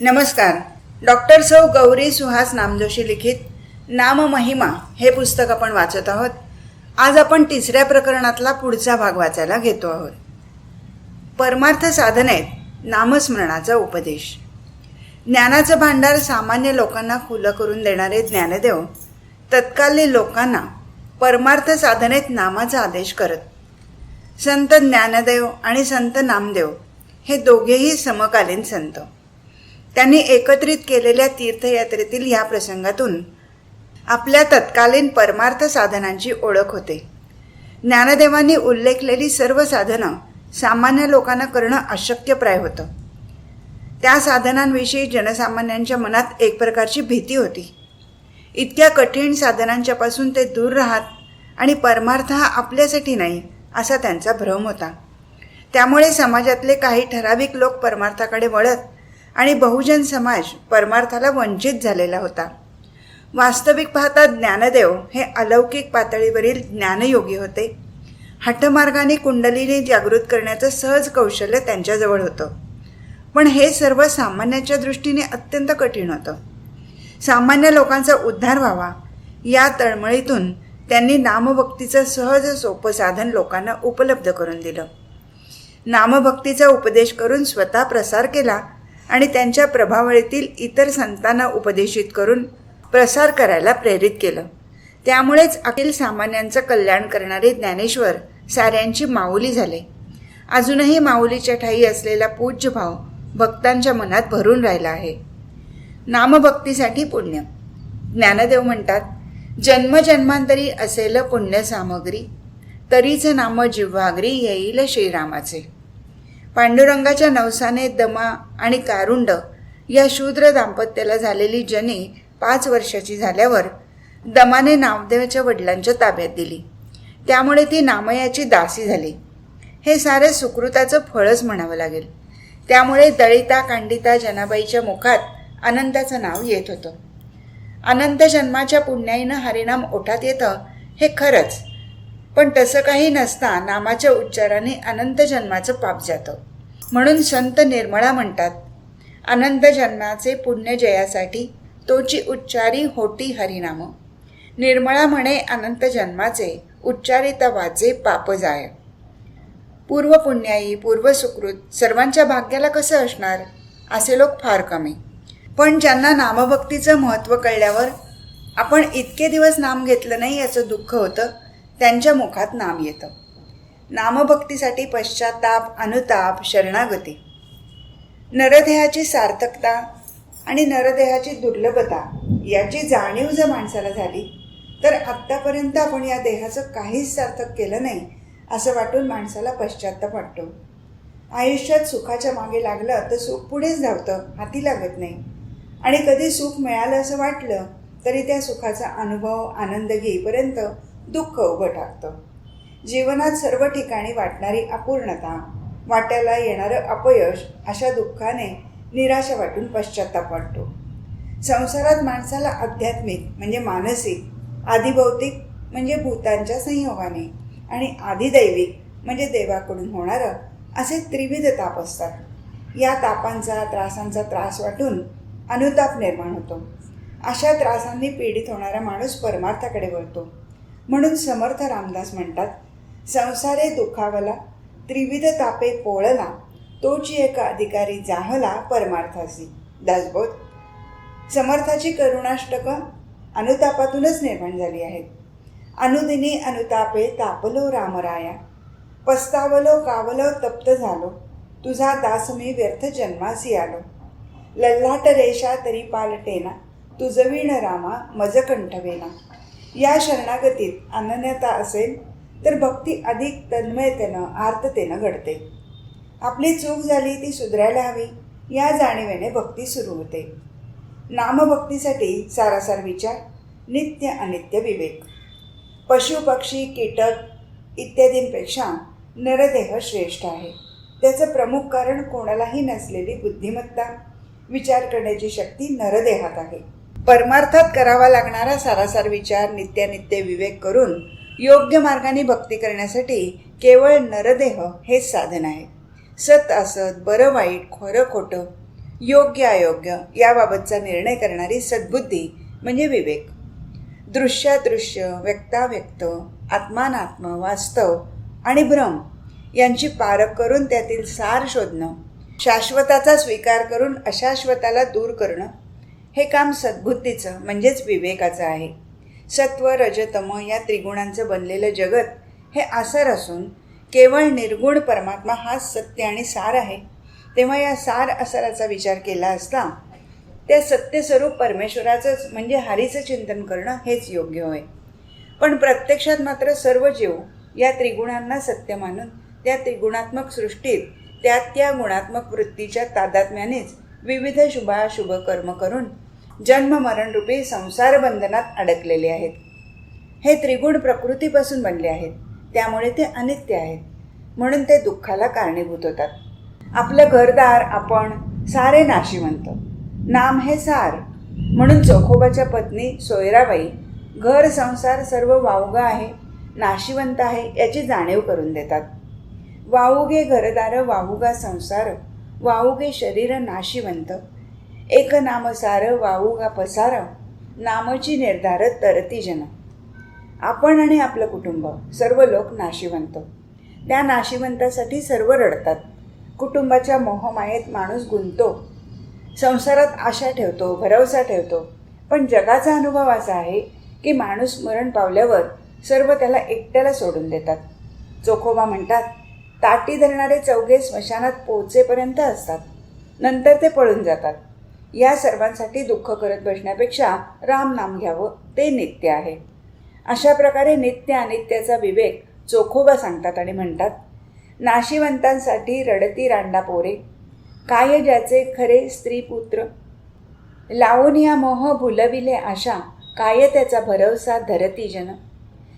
नमस्कार. डॉक्टर सौ गौरी सुहास नामजोशी लिखित नाम महिमा हे पुस्तक आपण वाचत आहोत. आज आपण तिसऱ्या प्रकरणातला पुढचा भाग वाचायला घेतो आहोत. परमार्थ साधनेत नामस्मरणाचा उपदेश. ज्ञानाचं भांडार सामान्य लोकांना खुलं करून देणारे ज्ञानदेव तत्कालीन लोकांना परमार्थ साधनेत नामाचा आदेश करत. संत ज्ञानदेव आणि संत नामदेव हे दोघेही समकालीन संत. त्यांनी एकत्रित केलेल्या तीर्थयात्रेतील या प्रसंगातून आपल्या तत्कालीन परमार्थ साधनांची ओळख होते. ज्ञानदेवांनी उल्लेखलेली सर्व साधनं सामान्य लोकांना करणं अशक्यप्राय होतं. त्या साधनांविषयी जनसामान्यांच्या मनात एक प्रकारची भीती होती. इतक्या कठीण साधनांच्यापासून ते दूर राहत आणि परमार्थ हा आपल्यासाठी नाही असा त्यांचा भ्रम होता. त्यामुळे समाजातले काही ठराविक लोक परमार्थाकडे वळत आणि बहुजन समाज परमार्थाला वंचित झालेला होता. वास्तविक पाहता ज्ञानदेव हे अलौकिक पातळीवरील ज्ञानयोगी होते. हठमार्गाने कुंडलीने जागृत करण्याचं सहज कौशल्य त्यांच्याजवळ होतं. पण हे सर्व सामान्याच्या दृष्टीने अत्यंत कठीण होतं. सामान्य लोकांचा उद्धार व्हावा या तळमळीतून त्यांनी नामभक्तीचं सहज सोपं साधन लोकांना उपलब्ध करून दिलं. नामभक्तीचा उपदेश करून स्वतः प्रसार केला आणि त्यांच्या प्रभावळीतील इतर संतांना उपदेशित करून प्रसार करायला प्रेरित केलं. त्यामुळेच अखिल सामान्यांचं कल्याण करणारे ज्ञानेश्वर साऱ्यांची माऊली झाले. अजूनही माऊलीच्या ठायी असलेला पूज्यभाव भक्तांच्या मनात भरून राहिला आहे. नामभक्तीसाठी पुण्य. ज्ञानदेव म्हणतात, जन्मजन्मांतरी असेल पुण्य सामग्री, तरीच नाम जिव्हाग्री येईल श्रीरामाचे. पांडुरंगाच्या नवसाने दमा आणि कारुंड या शूद्र दाम्पत्याला झालेली जनी 5 वर्षाची झाल्यावर दमाने नामदेवाच्या वडिलांच्या ताब्यात दिली. त्यामुळे ती नामयाची दासी झाली. हे सारे सुकृताचं फळच म्हणावं लागेल. त्यामुळे दळिता कांडिता जनाबाईच्या मुखात अनंताचं नाव येत होतं. अनंत जन्माच्या पुण्याईनं हरिनाम ओठात येतं हे खरंच, पण तसं काही नसता नामाच्या उच्चाराने अनंत जन्माचं पाप जातं. म्हणून संत निर्मळा म्हणतात, अनंत जन्माचे पुण्य जयासाठी तोची उच्चारी होती हरिनाम. निर्मळा म्हणे अनंत जन्माचे उच्चारिता वाचे पाप जाय. पूर्व पुण्याई पूर्व सुकृत सर्वांच्या भाग्याला कसं असणार असे लोक फार कमी. पण ज्यांना नामभक्तीचं महत्त्व कळल्यावर आपण इतके दिवस नाम घेतलं नाही याचं दुःख होतं, त्यांच्या मुखात नाम येतं. नामभक्तीसाठी पश्चाताप, अनुताप, शरणागती. नरदेहाची सार्थकता आणि नरदेहाची दुर्लभता याची जाणीव जर माणसाला झाली तर आत्तापर्यंत आपण या देहाचं काहीच सार्थक केलं नाही असं वाटून माणसाला पश्चाताप वाटतो. आयुष्यात सुखाच्या मागे लागलं तर सुख पुढेच धावतं, हाती लागत नाही. आणि कधी सुख मिळालं असं वाटलं तरी त्या सुखाचा अनुभव आनंद घेईपर्यंत दुःख उभं टाकतं. जीवनात सर्व ठिकाणी वाटणारी अपूर्णता, वाट्याला येणारं अपयश अशा दुःखाने निराशा वाटून पश्चाताप वाटतो. संसारात माणसाला आध्यात्मिक म्हणजे मानसिक, आधिभौतिक म्हणजे भूतांच्या संयोगाने आणि आधिदैविक म्हणजे देवाकडून होणारं असे त्रिविध ताप असतात. या तापांचा त्रासांचा त्रास वाटून अनुताप निर्माण होतो. अशा त्रासांनी पीडित होणारा माणूस परमार्थाकडे वळतो. म्हणून समर्थ रामदास म्हणतात, संसारे दुखावला त्रिविध तापे पोळला, तोची एक अधिकारी जाहला परमार्थासी. दासबोध. समर्थाची करुणाष्टकं अनुतापातूनच निर्माण झाली आहेत. अनुदिनी अनुतापे तापलो रामराया, पस्तावलो कावलो तप्त झालो, तुझा दास मी व्यर्थ जन्मासी आलो. लल्लाट रेषा तरी पालटेना, तुझवीण रामा मज कंठवेना. या शरणागतीत अनन्यता असेल तर भक्ती अधिक तन्मयतेनं आर्ततेनं घडते. आपली चूक झाली ती सुधारायला हवी या जाणीवेने भक्ती सुरू होते. नामभक्तीसाठी सारासार विचार, नित्य अनित्य विवेक. पशु पक्षी कीटक इत्यादींपेक्षा नरदेह श्रेष्ठ आहे. त्याचं प्रमुख कारण कोणालाही नसलेली बुद्धिमत्ता, विचार करण्याची शक्ती नरदेहात आहे. परमार्थात करावा लागणारा सारासार विचार, नित्यानित्य विवेक करून योग्य मार्गाने भक्ती करण्यासाठी केवळ नरदेह हेच साधन आहे. सत असत, बरं वाईट, खरं खोटं योग्य अयोग्य याबाबतचा निर्णय करणारी सद्बुद्धी म्हणजे विवेक. दृश्यादृश्य, व्यक्ताव्यक्त, आत्मानात्म, वास्तव आणि भ्रम यांची पारख करून त्यातील सार शोधणं, शाश्वताचा स्वीकार करून अशाश्वताला दूर करणं, हे काम सद्बुद्धीचं म्हणजेच विवेकाचं आहे. सत्व रजतम या त्रिगुणांचं बनलेलं जगत हे आसार असून केवळ निर्गुण परमात्मा हाच सत्य आणि सार आहे. तेव्हा या सार आसाराचा विचार केला असता त्या सत्यस्वरूप परमेश्वराचंच म्हणजे हरीचं चिंतन करणं हेच योग्य होय. पण प्रत्यक्षात मात्र सर्व जीव या त्रिगुणांना सत्य मानून त्या त्रिगुणात्मक सृष्टीत त्या गुणात्मक वृत्तीच्या तादात्म्यानेच विविध शुभाशुभ कर्म करून जन्म मरणरूपी संसार बंधनात अडकलेले आहेत. हे त्रिगुण प्रकृतीपासून बनले आहेत, त्यामुळे ते अनित्य आहेत, म्हणून ते दुःखाला कारणीभूत होतात. आपलं घरदार आपण सारे नाशिवंत, नाम हे सार, म्हणून चोखोबाच्या पत्नी सोयराबाई घर संसार सर्व वावगा आहे, नाशिवंत आहे याची जाणीव करून देतात. वावुगे घरदार वावुगा संसार, वावुगे शरीर नाशिवंत, एक नामसार वावुगा पसार, नामची निर्धार तरती जन. आपण आणि आपलं कुटुंब सर्व लोक नाशिवंत. त्या नाशिवंतासाठी सर्व रडतात. कुटुंबाच्या मोहमायेत माणूस गुंततो, संसारात आशा ठेवतो, भरवसा ठेवतो. पण जगाचा अनुभव असा आहे की माणूस मरण पावल्यावर सर्व त्याला एकट्याला सोडून देतात. चोखोबा म्हणतात, ताटी धरणारे चौघे स्मशानात पोहोचेपर्यंत असतात, नंतर ते पळून जातात. या सर्वांसाठी दुःख करत बसण्यापेक्षा राम नाम घ्यावं, ते नित्य आहे. अशा प्रकारे नित्य अनित्याचा विवेक चोखोबा सांगतात आणि म्हणतात, नाशिवंतांसाठी रडती रांडा पोरे, काय ज्याचे खरे स्त्री पुत्र, लावून या मोह भुलविले आशा, काय त्याचा भरवसा धरती जन.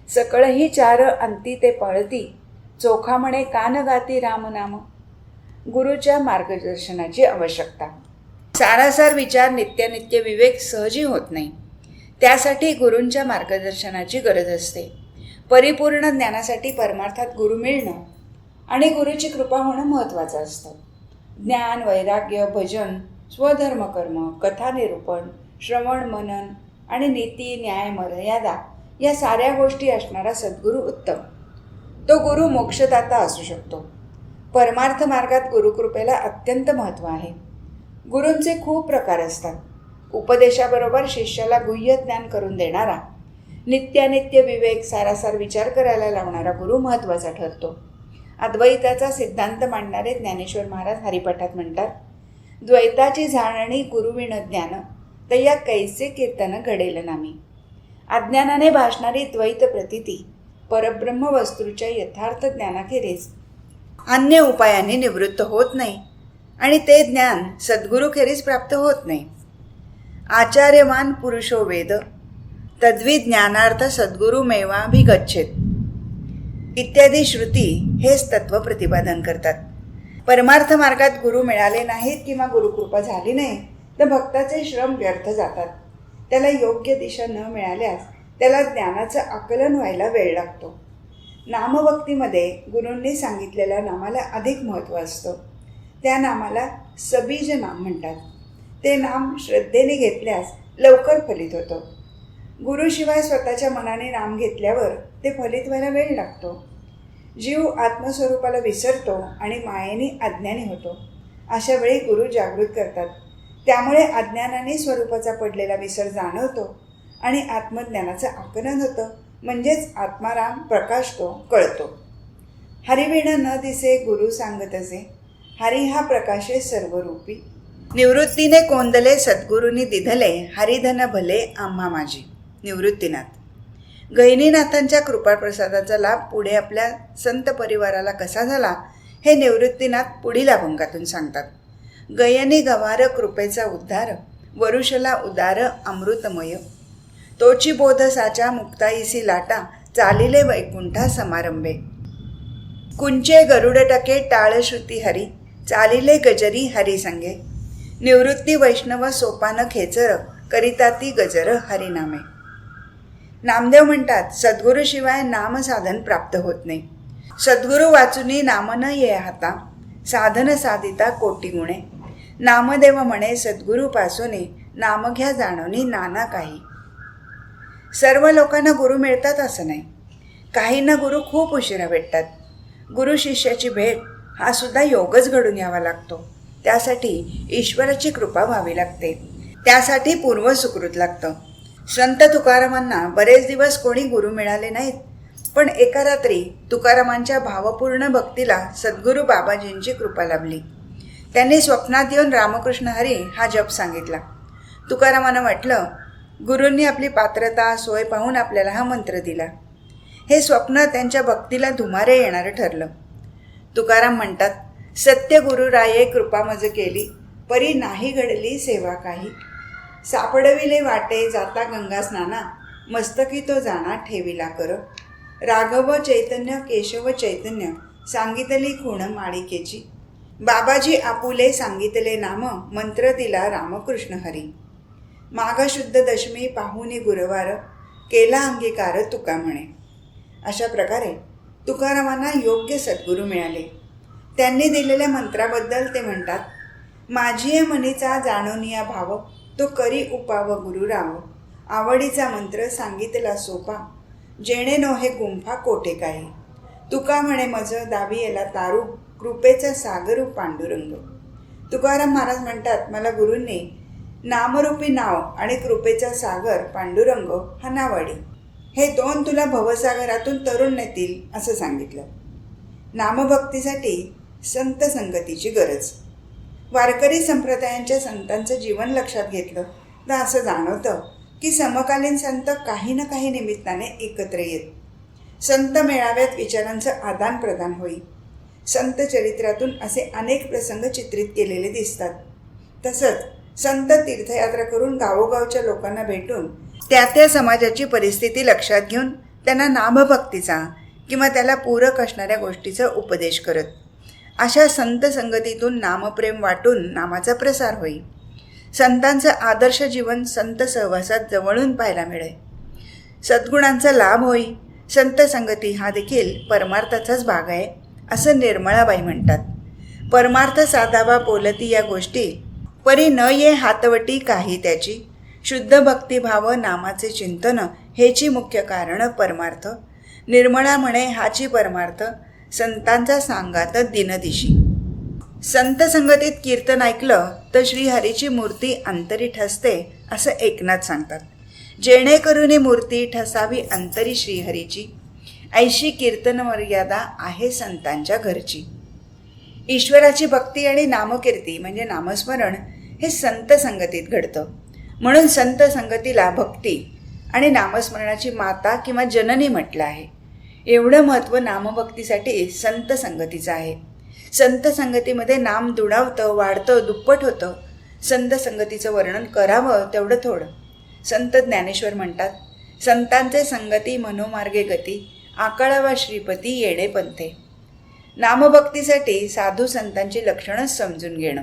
सकळही चार अंती ते पळती, चोखा म्हणे कान गाती रामनाम. गुरुच्या मार्गदर्शनाची आवश्यकता. सारासार विचार नित्यानित्य विवेक सहजी होत नाही. त्यासाठी गुरूंच्या मार्गदर्शनाची गरज असते. परिपूर्ण ज्ञानासाठी परमार्थात गुरु मिळणं आणि गुरुची कृपा होणं महत्त्वाचं असतं. ज्ञान, वैराग्य, भजन, स्वधर्मकर्म, कथानिरूपण, श्रवण, मनन आणि नीती, न्याय, मर्यादा या साऱ्या गोष्टी असणारा सद्गुरू उत्तम. तो गुरु मोक्षदाता असू शकतो. परमार्थ मार्गात गुरुकृपेला अत्यंत महत्त्व आहे. गुरूंचे खूप प्रकार असतात. उपदेशाबरोबर शिष्याला गुह्य ज्ञान करून देणारा, नित्यानित्य विवेक, सारासार विचार करायला लावणारा गुरु महत्त्वाचा ठरतो. अद्वैताचा सिद्धांत मांडणारे ज्ञानेश्वर महाराज हरिपाठात म्हणतात, द्वैताची जाणणी गुरुविण ज्ञान, तया कैसे कीर्तन घडेल नामी. अज्ञानाने भासणारी द्वैत प्रतीती परब्रह्म वस्तूच्या यथार्थ ज्ञानाखेरीज अन्य उपायांनी निवृत्त होत नाही आणि ते ज्ञान सद्गुरूखेरीज प्राप्त होत नाही. आचार्यवान पुरुषो वेद, तद्वी ज्ञानार्थ सद्गुरू मेवाभिगच्छेत इत्यादी श्रुती हेच तत्व प्रतिपादन करतात. परमार्थ मार्गात गुरु मिळाले नाहीत किंवा गुरुकृपा झाली नाही तर भक्ताचे श्रम व्यर्थ जातात. त्याला योग्य दिशा न मिळाल्यास त्याला ज्ञानाचं आकलन व्हायला वेळ लागतो. नामभक्तीमध्ये गुरूंनी सांगितलेल्या नामाला अधिक महत्त्व असतं. त्या नामाला सबीज नाम म्हणतात. ते नाम श्रद्धेने घेतल्यास लवकर फलित होतं. गुरुशिवाय स्वतःच्या मनाने नाम घेतल्यावर ते फलित व्हायला वेळ लागतो. जीव आत्मस्वरूपाला विसरतो आणि मायेने अज्ञानी होतो. अशा वेळी गुरु जागृत करतात. त्यामुळे अज्ञानाने स्वरूपाचा पडलेला विसर जाणवतो आणि आत्मज्ञानाचं आकलन होतं. म्हणजेच आत्माराम प्रकाशतो, कळतो. हरिविण न दिसे गुरु सांगतसे, हरी हा प्रकाशे सर्वरूपी. निवृत्तीने कोंदले सद्गुरूंनी दिधले, हरिधन भले आम्हा माझी. निवृत्तीनाथ. गहिनीनाथांच्या कृपाप्रसादाचा लाभ पुढे आपल्या संत परिवाराला कसा झाला हे निवृत्तीनाथ पुढील अभंगातून सांगतात. गयनी गवार कृपेचा उद्धार, वरुषला उदार अमृतमय. तोची बोध साचा मुक्ताईसी लाटा, चालिले वैकुंठा समारंभे. कुंचे गरुड टके टाळश्रुती हरी, चालिले गजरी हरिसंगे. निवृत्ती वैष्णव सोपान खेचर, करिता ती गजर हरिनामे. नामदेव म्हणतात, सद्गुरूशिवाय नामसाधन प्राप्त होत नाही. सद्गुरू वाचुनी नाम न ये हाता, साधन साधिता कोटी गुणे. नामदेव म्हणे सद्गुरूपासून नाम घ्या जाणवनी नाना काही. सर्व लोकांना गुरु मिळतात असं नाही. काहींना गुरु खूप उशिरा भेटतात. गुरु शिष्याची भेट हा सुद्धा योगच घडून यावा लागतो. त्यासाठी ईश्वराची कृपा व्हावी लागते. त्यासाठी पूर्व सुकृत लागतं. संत तुकारामांना बरेच दिवस कोणी गुरु मिळाले नाहीत, पण एका रात्री तुकारामांच्या भावपूर्ण भक्तीला सद्गुरू बाबाजींची कृपा लाभली. त्यांनी स्वप्नात येऊन रामकृष्ण हरी हा जप सांगितला. तुकारामांना वाटलं गुरूंनी आपली पात्रता सोय पाहून आपल्याला हा मंत्र दिला. हे स्वप्न त्यांच्या भक्तीला धुमारे येणारं ठरलं. तुकाराम म्हणतात, सत्य गुरु राये कृपा मज केली, परी नाही घडली सेवा काही. सापडविले वाटे जाता गंगा स्नाना, मस्तकी तो जाणा ठेविला कर. राघव चैतन्य केशव चैतन्य, सांगितली खूण माळिकेची. बाबाजी आपुले सांगितले नाम, मंत्र दिला रामकृष्ण हरी. माघ शुद्ध दशमी पाहुनी गुरुवार, केला अंगीकार तुका म्हणे. अशा प्रकारे तुकारामांना योग्य सद्गुरू मिळाले. त्यांनी दिलेल्या मंत्राबद्दल ते म्हणतात, माझी मनीचा जाणोनिया भाव, तो करी उपाव गुरुराव. आवडीचा मंत्र सांगितला सोपा, जेणे नोहे गुंफा कोठे काही. तुका म्हणे मज दावी याला तारू, कृपेचा सागरू पांडुरंग. तुकाराम महाराज म्हणतात, मला गुरूंनी नामरूपी नाव आणि कृपेचा सागर पांडुरंग हा नावाडी, हे दोन तुला भवसागरातून तरुण नेतील असं सांगितलं. नामभक्तीसाठी संत संगतीची गरज. वारकरी संप्रदायांच्या संतांचं जीवन लक्षात घेतलं तर असं जाणवतं की समकालीन संत काही ना काही निमित्ताने एकत्र येत. संत मेळाव्यात विचारांचं आदान प्रदान होई. संत चरित्रातून असे अनेक प्रसंग चित्रित केलेले दिसतात. तसंच संत तीर्थयात्रा करून गावोगावच्या लोकांना भेटून त्या समाजाची परिस्थिती लक्षात घेऊन त्यांना नामभक्तीचा किंवा त्याला पूरक असणाऱ्या गोष्टीचा उपदेश करत. अशा संत संगतीतून नामप्रेम वाटून नामाचा प्रसार होई. संतांचं आदर्श जीवन संत सहवासात जवळून पाहायला मिळे. सद्गुणांचा लाभ होई. संत संगती हा देखील परमार्थाचाच भाग आहे असं निर्मळाबाई म्हणतात. परमार्थ साधावा बोलती या गोष्टी, परी न ये हातवटी काही त्याची. शुद्ध भक्तिभाव नामाचे चिंतन हेची मुख्य कारण परमार्थ. निर्मळा म्हणे हाची परमार्थ, संतांचा सांगात दिनदिशी. संत संगतीत कीर्तन ऐकलं तर श्रीहरीची मूर्ती अंतरी ठसते असं एकनाथ सांगतात. जेणेकरून मूर्ती ठसावी अंतरी श्रीहरीची, ऐशी कीर्तन मर्यादा आहे संतांच्या घरची. ईश्वराची भक्ती आणि नामकीर्ती म्हणजे नामस्मरण हे संत संगतीत घडतं. म्हणून संत संगतीला भक्ती आणि नामस्मरणाची माता किंवा जननी म्हटलं आहे. एवढं महत्त्व नामभक्तीसाठी संत संगतीचं आहे. संत संगतीमध्ये नाम दुणावतं, वाढतं, दुप्पट होतं. संत संगतीचं वर्णन करावं तेवढं थोडं. संत ज्ञानेश्वर म्हणतात, संतांचे संगती मनोमार्गे गती, आकळावा श्रीपती येडे पंथे. नामभक्तीसाठी साधू संतांची लक्षणंच समजून घेणं.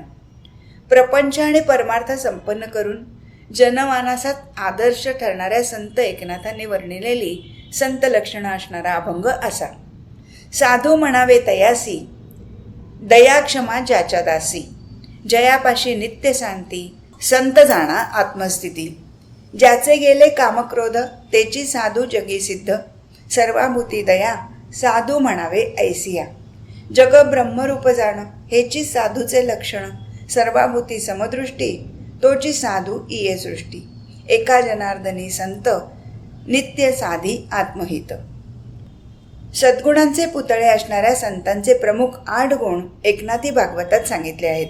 प्रपंच आणि परमार्थ संपन्न करून जनमानसात आदर्श ठरणाऱ्या संत एकनाथांनी वर्णिलेली संत लक्षणं असणारा अभंग असा. साधू म्हणावे तयासी, दया क्षमा ज्याच्या दासी. जयापाशी नित्य शांती, संत जाणा आत्मस्थिती. ज्याचे गेले कामक्रोध, तेची साधू जगी सिद्ध. सर्वाभूती दया, साधू म्हणावे ऐसिया. जग ब्रह्मरूप जाण, हेची साधूचे लक्षण. सर्वाभूती समदृष्टी, तोची साधू इये सृष्टी. एका जनार्दनी संत, नित्य साधी आत्महित. सद्गुणांचे पुतळे असणाऱ्या संतांचे प्रमुख 8 गुण एकनाथी भागवतात सांगितले आहेत.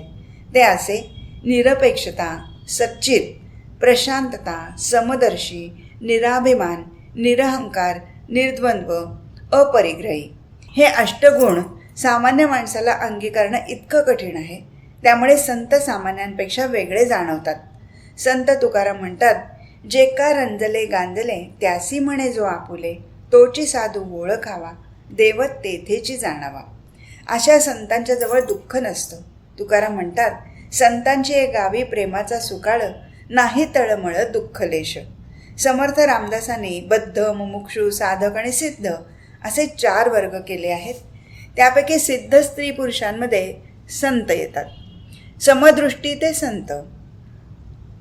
ते असे: निरपेक्षता, सच्चित, प्रशांतता, समदर्शी, निराभिमान, निरहंकार, निर्द्वंद्व, अपरिग्रही. हे 8 गुण सामान्य माणसाला अंगीकारणं इतकं कठीण आहे. त्यामुळे संत सामान्यांपेक्षा वेगळे जाणवतात. संत तुकाराम म्हणतात, जे का रंजले गांजले, त्यासी म्हणे जो आपुले. तोची साधू ओळखावा, देव तेथेची जाणावा. अशा संतांच्या जवळ दुःख नसतं. तुकाराम म्हणतात, संतांची गावी प्रेमाचा सुकाळ, नाही तळमळ दुःखलेश. समर्थ रामदासांनी बद्ध, मुमुक्षु, साधक आणि सिद्ध असे 4 वर्ग केले आहेत. त्यापैकी सिद्ध स्त्री पुरुषांमध्ये संत येतात. समदृष्टी ते संत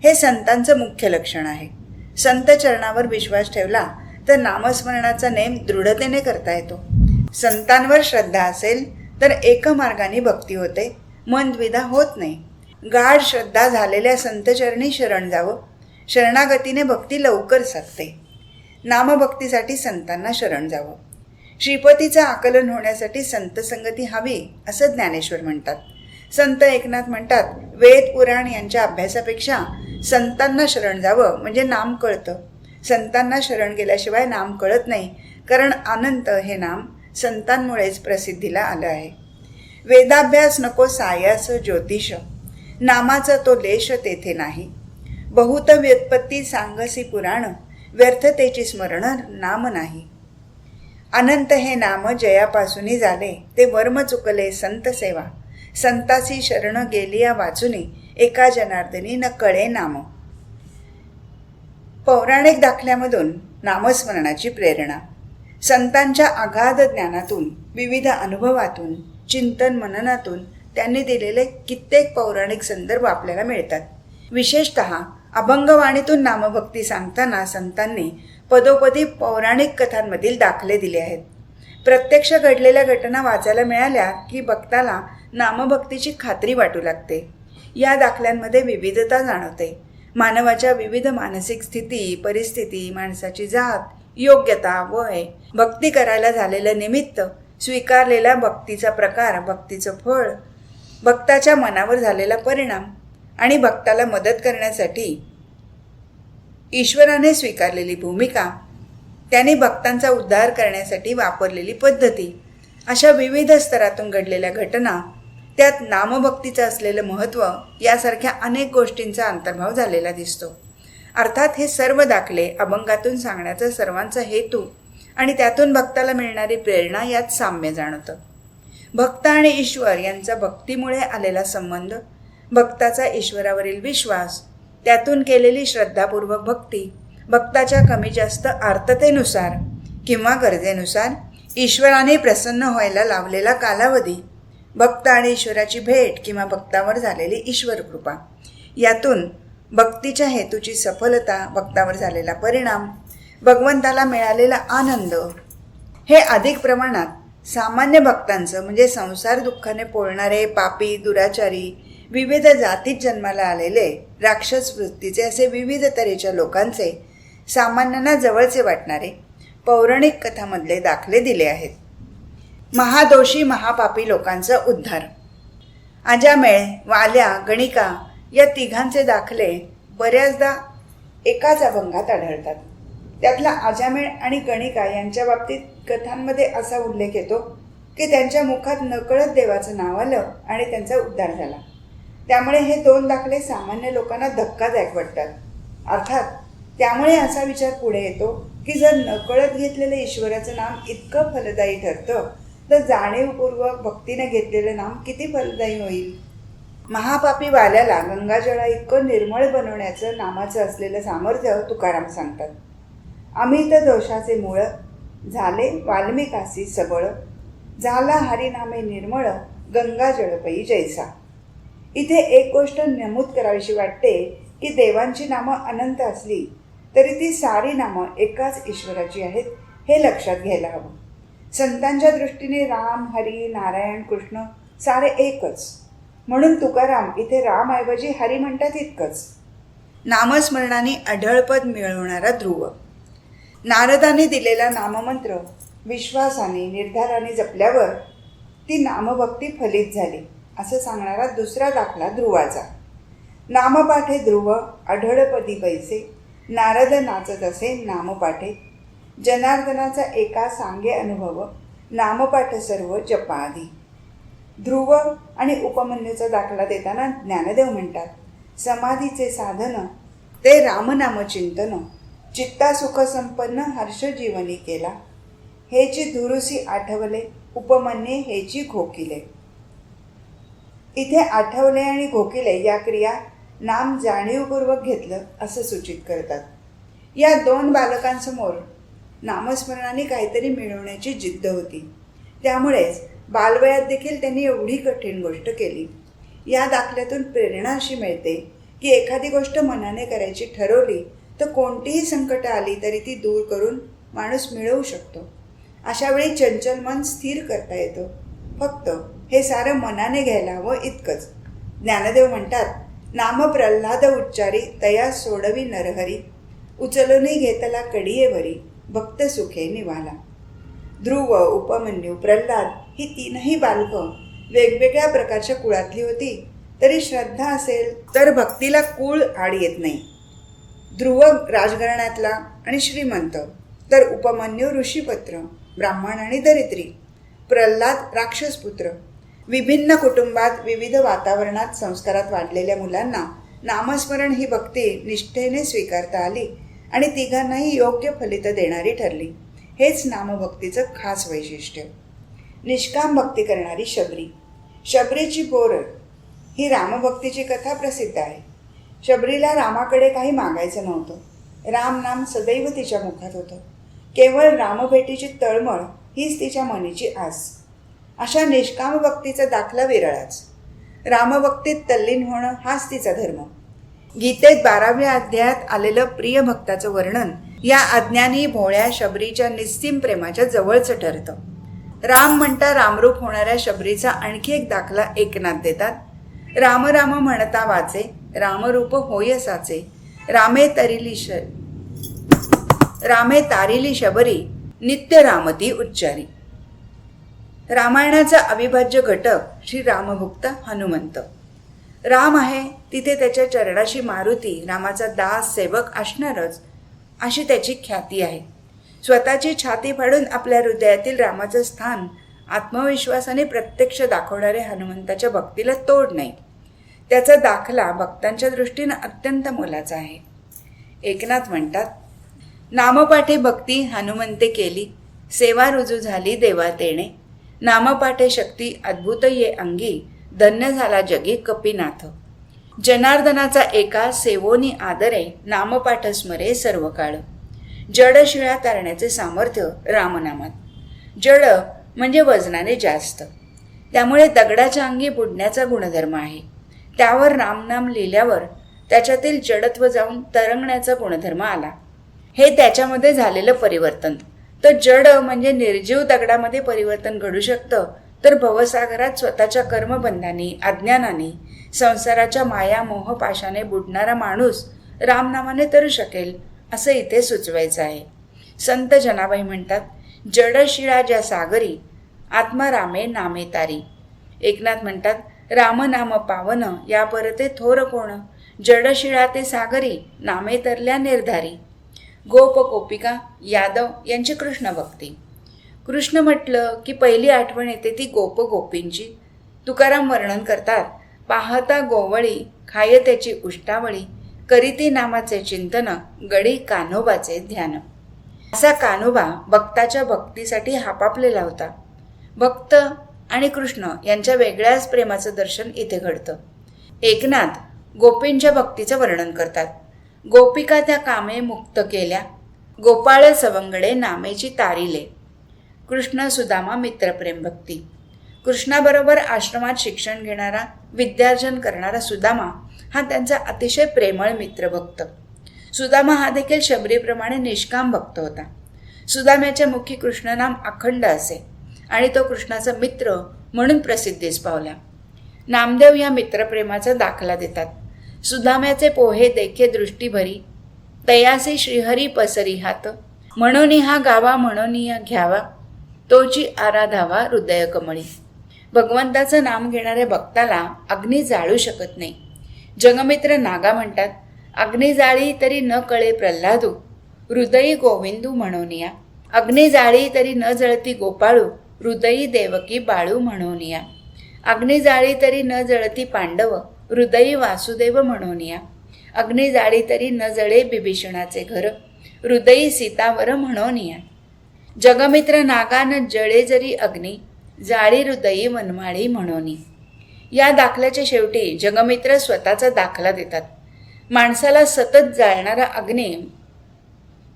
हे संतांचं मुख्य लक्षण आहे. संत चरणावर विश्वास ठेवला तर नामस्मरणाचा नेम दृढतेने करता येतो. संतांवर श्रद्धा असेल तर एकमार्गाने भक्ती होते, मन द्विधा होत नाही. गाढ श्रद्धा झालेल्या संतचरणी शरण जावं, शरणागतीने भक्ती लवकर साधते. नामभक्तीसाठी संतांना शरण जावं. श्रीपतीचं आकलन होण्यासाठी संतसंगती हवी असं ज्ञानेश्वर म्हणतात. संत एकनाथ म्हणतात, वेद पुराण यांच्या अभ्यासापेक्षा संतांना शरण जावं म्हणजे नाम कळतं. संतांना शरण गेल्याशिवाय नाम कळत नाही, कारण अनंत हे नाम संतांमुळेच प्रसिद्धीला आलं आहे. वेदाभ्यास नको सायास ज्योतिष, नामाचा तो लेश तेथे नाही. बहुत व्युत्पत्ती सांगसी पुराण, व्यर्थतेची स्मरण नाम नाही. अनंत हे नाम जयापासूनी झाले, ते वर्म चुकले संत सेवा. संतासी शरण गेलिया वाचुनी, एका जनार्दनी न कळे नाम. पौराणिक दाखल्यामधून नामस्मरणाची प्रेरणा. संतांच्या अगाध ज्ञानातून, विविध अनुभवातून, चिंतन मननातून त्यांनी दिलेले कित्येक पौराणिक संदर्भ आपल्याला मिळतात. विशेषतः अभंगवाणीतून नामभक्ती सांगताना संतांनी पदोपदी पौराणिक कथांमधील दाखले दिले आहेत. प्रत्यक्ष घडलेल्या घटना वाचायला मिळाल्या की भक्ताला नामभक्तीची खात्री वाटू लागते. या दाखल्यांमध्ये विविधता जाणवते. मानवाच्या विविध मानसिक स्थिती, परिस्थिती, माणसाची जात, योग्यता, वय, भक्ती करायला झालेलं निमित्त, स्वीकारलेला भक्तीचा प्रकार, भक्तीचं फळ, भक्ताच्या मनावर झालेला परिणाम आणि भक्ताला मदत करण्यासाठी ईश्वराने स्वीकारलेली भूमिका, त्याने भक्तांचा उद्धार करण्यासाठी वापरलेली पद्धती, अशा विविध स्तरातून घडलेल्या घटना, त्यात नामभक्तीचं असलेलं महत्त्व यासारख्या अनेक गोष्टींचा अंतर्भाव झालेला दिसतो. अर्थात हे सर्व दाखले अभंगातून सांगण्याचा सर्वांचा हेतू आणि त्यातून भक्ताला मिळणारी प्रेरणा यात साम्य जाणवतं. भक्त आणि ईश्वर यांचा भक्तीमुळे आलेला संबंध, भक्ताचा ईश्वरावरील विश्वास, त्यातून केलेली श्रद्धापूर्वक भक्ती, भक्ताच्या कमी जास्त आर्ततेनुसार किंवा गरजेनुसार ईश्वराने प्रसन्न व्हायला लावलेला कालावधी, भक्त आणि ईश्वराची भेट किंवा भक्तावर झालेली ईश्वर कृपा, यातून भक्तीच्या हेतूची सफलता, भक्तावर झालेला परिणाम, भगवंताला मिळालेला आनंद, हे अधिक प्रमाणात सामान्य भक्तांचं म्हणजे संसार दुःखाने पोळणारे, पापी, दुराचारी, विविध जातीत जन्माला आलेले, राक्षस वृत्तीचे असे विविध तऱ्हेच्या लोकांचे, सामान्यांना जवळचे वाटणारे पौराणिक कथामधले दाखले दिले आहेत. महादोषी महापापी लोकांचा उद्धार. अजामेळ, वाल्या, गणिका या तिघांचे दाखले बऱ्याचदा एकाच अभंगात आढळतात. त्यातला अजामेळ आणि गणिका यांच्या बाबतीत कथांमध्ये असा उल्लेख येतो की त्यांच्या मुखात नकळत देवाचं नाव आलं आणि त्यांचा उद्धार झाला. त्यामुळे हे दोन दाखले सामान्य लोकांना धक्कादायक वाटतात. अर्थात त्यामुळे असा विचार पुढे येतो की जर नकळत घेतलेलं ईश्वराचं नाम इतकं फलदायी ठरतं तर जाणीवपूर्वक भक्तीने घेतलेलं नाम किती फलदायी होईल. महापापी वाल्याला गंगाजळा इतकं निर्मळ बनवण्याचं नामाचं असलेलं सामर्थ्य तुकाराम सांगतात. अमित दोषाचे मूळ, झाले वाल्मिकासी सबळ, झाला हरिनामे निर्मळ, गंगाजळपई जैसा. इथे एक गोष्ट नमूद करावीशी वाटते की देवांची नामं अनंत असली तरी ती सारी नामं एकाच ईश्वराची आहेत हे लक्षात घ्यायला हवं. संतांच्या दृष्टीने राम, हरी, नारायण, कृष्ण सारे एकच, म्हणून तुकाराम इथे रामऐवजी हरी म्हणतात इतकंच. नामस्मरणाने अढळपद मिळवणारा ध्रुव. नारदाने दिलेला नाममंत्र विश्वासाने, निर्धाराने जपल्यावर ती नामभक्ती फलित झाली असं सांगणारा दुसरा दाखला ध्रुवाचा. नामपाठे ध्रुव अढळपदी बैसे, नारद नाचत असे नामपाठे, जनार्दनाचा एका सांगे अनुभव, नामपाठ सर्व जपाआधी. ध्रुव आणि उपमन्यूचा दाखला देताना ज्ञानदेव म्हणतात, समाधीचे साधन ते रामनाम चिंतन, चित्ता सुख संपन्न हर्ष जीवनी केला, हेची धुरुसी आठवले, उपमन्ये हेची घोकिले. इथे आठवले आणि घोकिले या क्रिया नाम जाणीवपूर्वक घेतलं असं सूचित करतात. या दोन बालकांसमोर नामस्मरणाने काहीतरी मिळवण्याची जिद्द होती. त्यामुळेच बालवयात देखील त्यांनी एवढी कठीण गोष्ट केली. या दाखल्यातून प्रेरणा अशी मिळते की एखादी गोष्ट मनाने करायची ठरवली तर कोणतीही संकटं आली तरी ती दूर करून माणूस मिळवू शकतो. अशा वेळी चंचल मन स्थिर करता येतं. फक्त हे सारं मनाने घ्यायला हवं इतकंच. ज्ञानदेव म्हणतात, नाम प्रल्हाद उच्चारी तया सोडवी नरहरी, उचलूनी घेतला कडियेवरी, भक्त सुखे निवाला. ध्रुव, उपमन्यू, प्रल्हाद ही तीनही बालकं वेगवेगळ्या प्रकारच्या कुळातली होती, तरी श्रद्धा असेल तर भक्तीला कुळ आड येत नाही. ध्रुव राजघराण्यातला आणि श्रीमंत, तर उपमन्यू ऋषीपत्र, ब्राह्मण आणि दरिद्री, प्रल्हाद राक्षसपुत्र. विभिन्न कुटुंबात विविध वातावरणात संस्कारात वाढलेल्या मुलांना नामस्मरण ही भक्ती निष्ठेने स्वीकारता आली आणि तिघांनाही योग्य फलित देणारी ठरली. हेच नामभक्तीचं खास वैशिष्ट्य. निष्काम भक्ती करणारी शबरी. शबरीची पोर ही रामभक्तीची कथा प्रसिद्ध आहे. शबरीला रामाकडे काही मागायचं नव्हतं. राम नाम सदैव तिच्या मुखात होतं. केवळ रामभेटीची तळमळ हीच तिच्या मनीची आस. अशा निष्काम भक्तीचा दाखला विरळाच. रामभक्तीत तल्लीन होणं हाच तिचा धर्म. गीतेत 12व्या अध्यायात आलेलं प्रिय भक्ताचं वर्णन या अज्ञानी भोळ्या शबरीच्या निस्सीम प्रेमाच्या जवळचं ठरतं. राम म्हणता रामरूप होणाऱ्या शबरीचा आणखी एक दाखला एकनाथ देतात. राम राम म्हणता वाचे, रामरूप होय साचे, रामे तारिली शबरी, नित्य रामती उच्चारी. रामायणाचा अविभाज्य घटक श्री रामभक्त हनुमंत. राम आहे तिथे त्याच्या चरणाशी मारुती रामाचा दास सेवक असणारच, अशी त्याची ख्याती आहे. स्वतःची छाती फाडून आपल्या हृदयातील रामाचं स्थान आत्मविश्वासाने प्रत्यक्ष दाखवणाऱ्या हनुमंताच्या भक्तीला तोड नाही. त्याचा दाखला भक्तांच्या दृष्टीनं अत्यंत मोलाचा आहे. एकनाथ म्हणतात, नामपाठे भक्ती हनुमंते केली, सेवा रुजू झाली देवा तेणे, नामपाठे शक्ती अद्भुत ये अंगी, धन्य झाला जगी कपिनाथ. जनार्दनाचा एका सेवोनी आदरे, नामपाठ स्मरे सर्व काळ. जड शिळा तारण्याचे सामर्थ्य रामनामात. जड म्हणजे वजनाने जास्त, त्यामुळे दगडाच्या अंगी बुडण्याचा गुणधर्म आहे. त्यावर रामनाम लिहिल्यावर त्याच्यातील जडत्व जाऊन तरंगण्याचा गुणधर्म आला. हे त्याच्यामध्ये झालेलं परिवर्तन. तर जड म्हणजे निर्जीव दगडामध्ये परिवर्तन घडू शकतं, तर भवसागरात स्वतःच्या कर्मबंधांनी अज्ञानाने संसाराच्या माया मोह पाशाने बुडणारा माणूस रामनामाने तरू शकेल असं इथे सुचवायचं आहे. संत जनाबाई म्हणतात, जड शिळा ज्या सागरी, आत्मा रामे नामे तारी. एकनाथ म्हणतात, रामनाम पावन या परते थोर कोण, जडशिळा ते सागरी, नामे तरल्या निर्धारी. गोप गोपिका यादव यांची कृष्ण भक्ती. कृष्ण म्हटलं की पहिली आठवण येते ती गोप गोपींची. तुकाराम वर्णन करतात, पाहता गोवळी खाय त्याची उष्टावळी, करीती नामाचे चिंतन, गडी कान्होबाचे ध्यान. असा कान्होबा भक्ताच्या भक्तीसाठी हापापलेला होता. भक्त आणि कृष्ण यांच्या वेगळ्याच प्रेमाचं दर्शन इथे घडतं. एकनाथ गोपींच्या भक्तीचं वर्णन करतात. गोपिका त्या कामे मुक्त केल्या, गोपाळ सवंगडे नामेची तारिले. कृष्ण सुदामा मित्रप्रेम भक्ती. कृष्णाबरोबर आश्रमात शिक्षण घेणारा, विद्यार्जन करणारा सुदामा हा त्यांचा अतिशय प्रेमळ मित्रभक्त. सुदामा हा देखील शबरीप्रमाणे निष्काम भक्त होता. सुदाम्याच्या मुखी कृष्णनाम अखंड असे आणि तो कृष्णाचा मित्र म्हणून प्रसिद्धीस पावला. नामदेव या मित्रप्रेमाचा दाखला देतात. सुदाम्याचे पोहे देखे दृष्टी भरी, तयासी श्रीहरी पसरी हात, म्हणून हा गावा म्हणून घ्यावा, तोची आराधावा हृदय कमळी. भगवंताचं नाम घेणाऱ्या भक्ताला अग्नी जाळू शकत नाही. जगमित्र नागा म्हणतात, अग्नी जाळी तरी न कळे प्रल्हादू, हृदयी गोविंदू म्हणून या. अग्नी जाळी तरी न जळती गोपाळू, हृदयी देवकी बाळू म्हणून या. अग्नी जाळी तरी न जळती पांडव, हृदयी वासुदेव म्हणून या. अग्नी जाळी तरी न जळे बिभीषणाचे घर, हृदयी सीतावर म्हणून या. जगमित्र नागान जळे जरी अग्नी, जाळी हृदयी वनमाळी म्हणून. या दाखल्याच्या शेवटी जगमित्र स्वतःचा दाखला देतात. माणसाला सतत जाळणारा अग्नी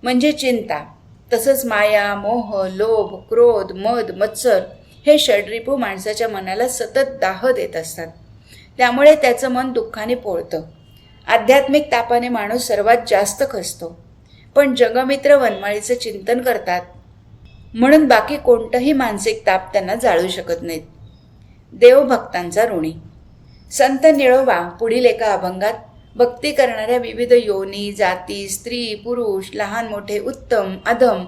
म्हणजे चिंता, तसंच माया मोह लोभ क्रोध मद मत्सर हे षड्रिपू माणसाच्या मनाला सतत दाह देत असतात. त्यामुळे त्याचं मन दुःखाने पोळतं. आध्यात्मिक तापाने माणूस सर्वात जास्त खचतो. पण जगमित्र वनमाळीचं चिंतन करतात म्हणून बाकी कोणतंही मानसिक ताप त्यांना जाळू शकत नाहीत. देवभक्तांचा ऋणी. संत निळोबा पुढील एका अभंगात भक्ती करणाऱ्या विविध योनी, जाती, स्त्री, पुरुष, लहान मोठे, उत्तम, अधम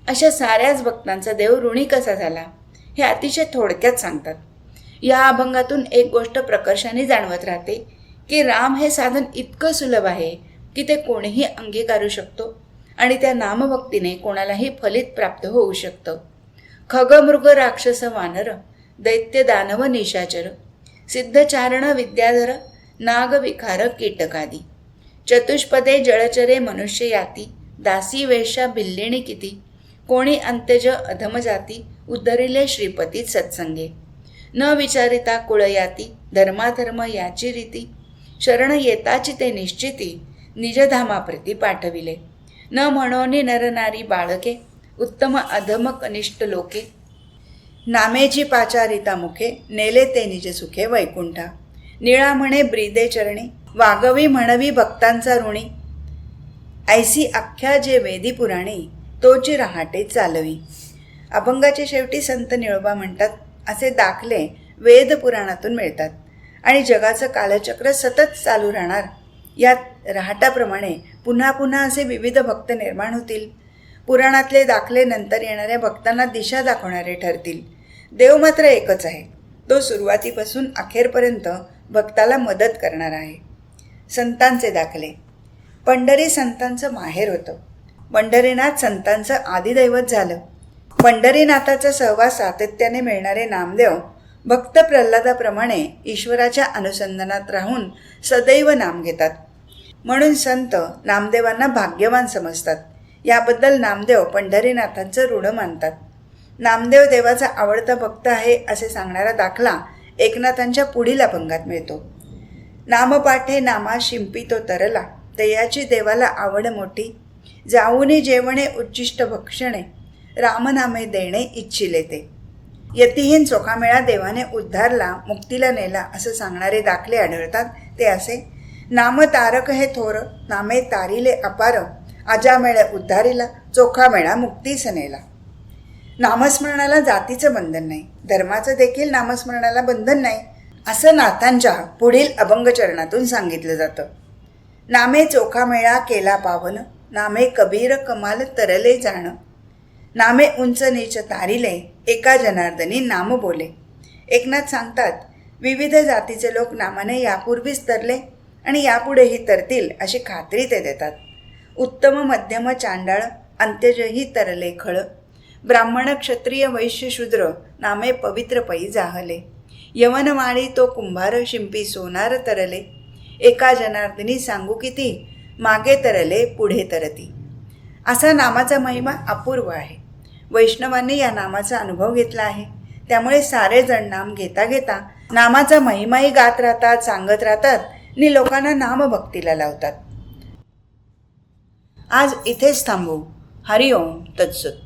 अशा साऱ्याच भक्तांचा देव ऋणी कसा झाला हे अतिशय थोडक्यात सांगतात. या अभंगातून एक गोष्ट प्रकर्षाने जाणवत राहते की राम हे साधन इतकं सुलभ आहे की ते कोणीही अंगीकारू शकतो आणि त्या नामभक्तीने कोणालाही फलित प्राप्त होऊ शकतं. खगमृग राक्षस वानर, दैत्य दानव निशाचर, सिद्धचारण विद्याधर, नाग विखार कीटकादी, चतुष्पदे जळचरे मनुष्य याती, दासी वेश्या भिल्लिणी किती, कोणी अंत्यज अधम जाती, उद्धरिले श्रीपती सत्संगे, न विचारिता कुळयाती, धर्माधर्म याची रीती, शरण येताची ते निश्चिती, निजधामाप्रती पाठविले, न म्हणोनी नरनारी बाळके, उत्तम अधम कनिष्ठ लोके, नामेची पाचारिता मुखे, नेले ते निज सुखे वैकुंठा, निळा म्हणे ब्रीदे चरणी, वागवी म्हणवी भक्तांचा ऋणी, ऐसी अख्ख्या जे वेदी पुराणी, तोची रहाटे चालवी. अभंगाच्या शेवटी संत निळोबा म्हणतात असे दाखले वेद पुराणातून मिळतात आणि जगाचं कालचक्र सतत चालू राहणार. यात रहाटाप्रमाणे पुन्हा पुन्हा असे विविध भक्त निर्माण होतील. पुराणातले दाखले नंतर येणाऱ्या भक्तांना दिशा दाखवणारे ठरतील. देव मात्र एकच आहे, तो सुरुवातीपासून अखेरपर्यंत भक्ताला मदत करणार आहे. संतांचे दाखले. पंढरी संतांचं माहेर होतं. पंढरीनाथ संतांचं आदिदैवत झालं. पंढरीनाथाचा सहवास सातत्याने मिळणारे नामदेव भक्त प्रल्हादाप्रमाणे ईश्वराच्या अनुसंधानात राहून सदैव नाम घेतात. म्हणून संत नामदेवांना भाग्यवान समजतात. याबद्दल नामदेव पंढरीनाथांचं ऋण मानतात. नामदेव देवाचा आवडता भक्त आहे असे सांगणारा दाखला एकनाथांच्या पुढील अभंगात मिळतो. नामपाठे नामा शिंपितो तरला, तयाची देवाला आवड मोठी, जाऊनी जेवणे उच्चिष्ट भक्षणे, रामनामे देणे इच्छिले ते. यतिहीन चोखामेळा देवाने उद्धारला, मुक्तीला नेला असं सांगणारे दाखले आढळतात. ते असे: नाम तारक हे थोर, नामे तारिले अपार, आजामेळ उद्धारिला, चोखामेळा मुक्तीस नेला. नामस्मरणाला जातीचं बंधन नाही, धर्माचं देखील नामस्मरणाला बंधन नाही असं नाथांच्या पुढील अभंगचरणातून सांगितलं जातं. नामे चोखामेळा केला पावन, नामे कबीर कमाल तरले जाण, नामे उंच नीच तारिले, एका जनार्दनी नाम बोले. एकनाथ सांगतात, विविध जातीचे लोक नामाने यापूर्वीच तरले आणि यापुढेही तरतील अशी खात्री ते देतात. उत्तम मध्यम चांडाळ, अंत्यजही तरले खळ, ब्राह्मण क्षत्रिय वैश्य शूद्र, नामे पवित्र पै जाहले, यवनवाणी तो कुंभार, शिंपी सोनार तरले, एका जनार्दनी सांगू किती, मागे तरले पुढे तरती. असा नामाचा महिमा अपूर्व आहे. वैष्णवांनी या नामाचा अनुभव घेतला आहे. त्यामुळे सारे जण नाम घेता घेता नामाचा महिमाही गात राहतात, सांगत राहतात आणि लोकांना नामभक्तीला लावतात. आज इथेच थांबू. हरिओम तत्सत.